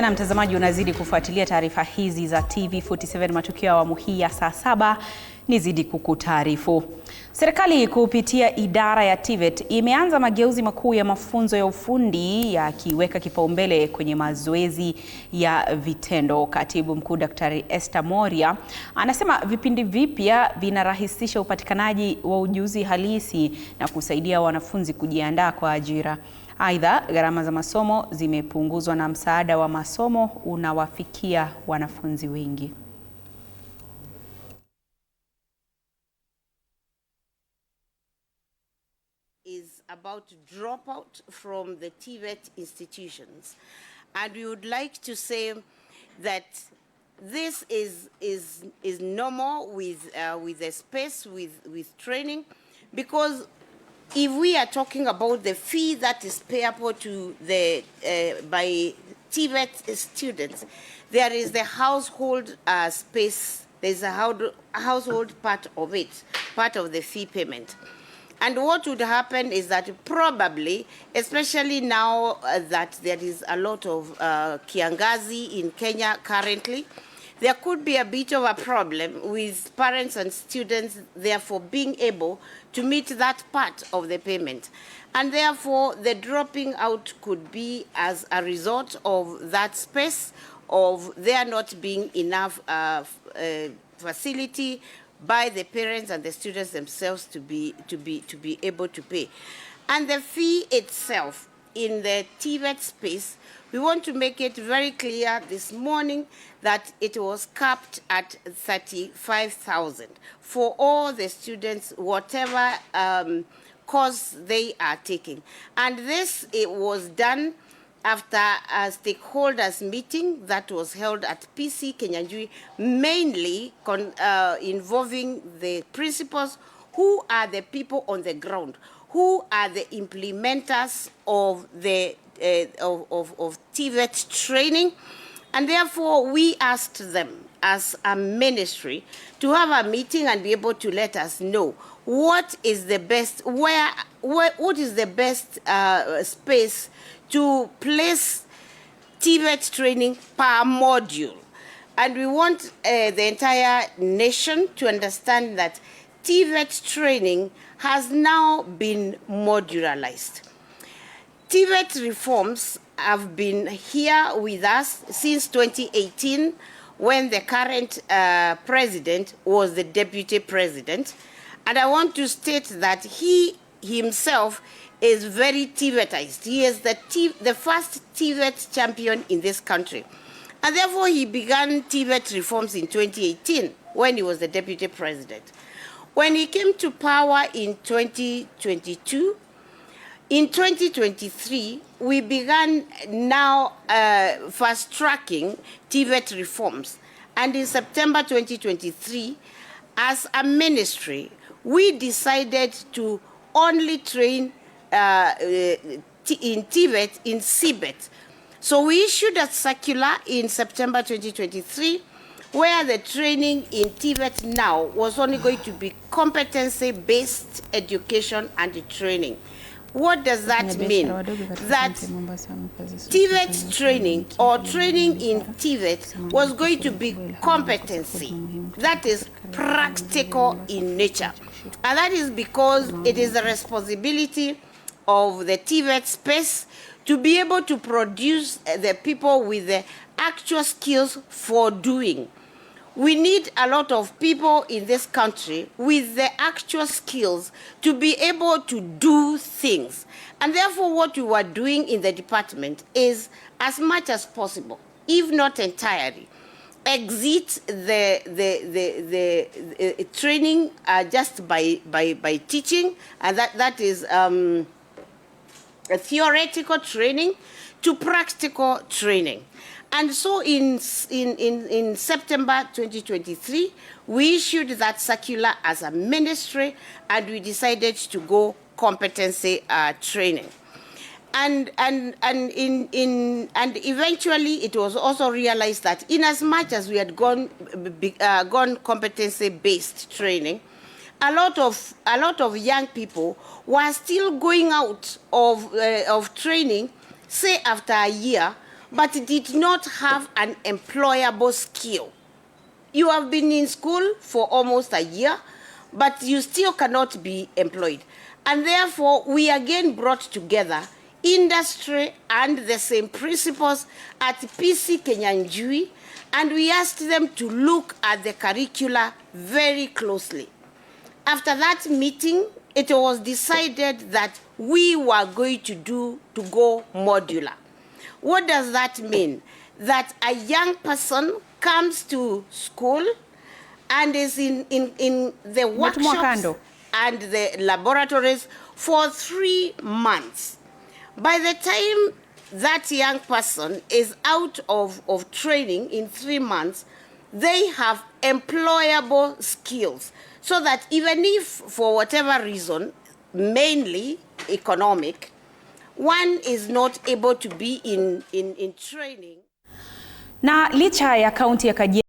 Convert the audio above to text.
Na mtazamaji, unazidi kufuatilia taarifa hizi za TV47 matukio ya awamu hii ya saa 7. Nizidi kukutaarifu. Serikali kupitia idara ya TVET imeanza mageuzi makuu ya mafunzo ya ufundi yakiweka kipaumbele kwenye mazoezi ya vitendo. Katibu Mkuu Daktari Esther Moria anasema vipindi vipya vinarahisisha upatikanaji wa ujuzi halisi na kusaidia wanafunzi kujiandaa kwa ajira. Aidha, gharama za masomo zimepunguzwa na msaada wa masomo unawafikia wanafunzi wengi. Is about to drop out from the TVET institutions, and we would like to say that this is normal with the space with training, because if we are talking about the fee that is payable to the by TVET students, there is the household space. There's a household part of it, part of the fee payment. And what would happen is that probably, especially now that there is a lot of kiangazi in Kenya currently, there could be a bit of a problem with parents and students therefore being able to meet that part of the payment. And therefore, the dropping out could be as a result of that space, of there not being enough facility by the parents and the students themselves to be able to pay. And the fee itself in the TVET space, we want to make it very clear this morning that it was capped at 35,000 for all the students, whatever course they are taking. And this, it was done after a stakeholders meeting that was held at PC Kenyanjui, mainly involving the principals, who are the people on the ground, who are the implementers of the of TVET training. And therefore, we asked them as a ministry to have a meeting and be able to let us know what is the best, what is the best space to place TVET training per module. And we want the entire nation to understand that TVET training has now been modularized. TVET reforms have been here with us since 2018, when the current president was the deputy president. And I want to state that he himself is very TVETized. He is the first TVET champion in this country. And therefore, he began TVET reforms in 2018 when he was the deputy president. When he came to power in 2022, in 2023, we began now fast-tracking TVET reforms. And in September 2023, as a ministry, we decided to only train in TVET in CBET. So we issued a circular in September 2023 where the training in TVET now was only going to be competency-based education and training. What does that mean? That TVET training or training in TVET was going to be competency. That is practical in nature. And that is because it is the responsibility of the TVET space to be able to produce the people with the actual skills for doing. We need a lot of people in this country with the actual skills to be able to do things. And therefore, what we were doing in the department is, as much as possible, if not entirely, exit the training just by teaching, and that is a theoretical training to practical training. And so in September 2023, we issued that circular as a ministry, and we decided to go competency training. And eventually it was also realized that in as much as we had gone competency-based training, a lot of young people were still going out of training, say after a year, but did not have an employable skill. You have been in school for almost a year, but you still cannot be employed. And therefore, we again brought together industry and the same principals at PC Kenyanjui, and we asked them to look at the curricula very closely. After that meeting, it was decided that we were going to go modular. What does that mean? That a young person comes to school and is in the workshops and the laboratories for 3 months. By the time that young person is out of training in 3 months, they have employable skills, so that even if for whatever reason, mainly economic, one is not able to be in training. Na licha ya kaunti ya Kajiado